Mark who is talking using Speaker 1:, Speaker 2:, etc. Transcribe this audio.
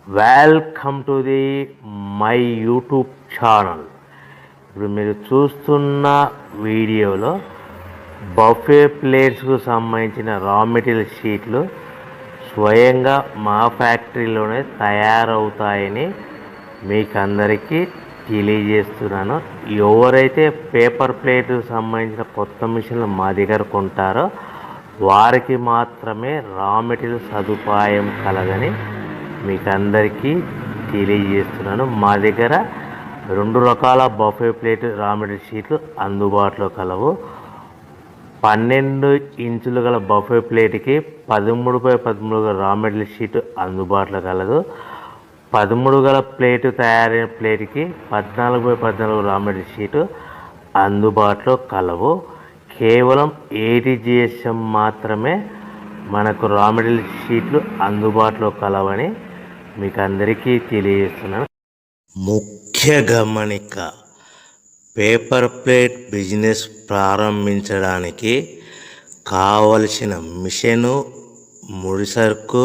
Speaker 1: Welcome to the my YouTube channel. ఇప్పుడు మీరు చూస్తున్న వీడియోలో బఫే ప్లేట్స్కు సంబంధించిన రా మెటీరియల్ షీట్లు స్వయంగా మా ఫ్యాక్టరీలోనే తయారవుతాయని మీకు అందరికీ తెలియజేస్తున్నాను. ఎవరైతే పేపర్ ప్లేట్కు సంబంధించిన కొత్త మిషన్లు మా దగ్గర కొంటారో వారికి మాత్రమే రా మెటీరియల్ సదుపాయం కలదని మీకు అందరికీ తెలియజేస్తున్నాను. మా దగ్గర 2 రకాల బఫే ప్లేట్ రా మెటీరియల్ షీట్లు అందుబాటులో కలవు. 12 ఇంచులు గల బఫే ప్లేట్కి 13x13 గల రా మెటీరియల్ షీట్ అందుబాటులో కలదు. 13 గల ప్లేటు తయారైన ప్లేట్కి 14x14 రా మెటీరియల్ షీటు అందుబాటులో కలవు. కేవలం ATGSM మాత్రమే మనకు రా మెటీరియల్ షీట్లు అందుబాటులో కలవని మీకు అందరికీ తెలియజేస్తున్నాను. ముఖ్య గమనిక: పేపర్ ప్లేట్ బిజినెస్ ప్రారంభించడానికి కావలసిన మిషను, ముడిసరుకు,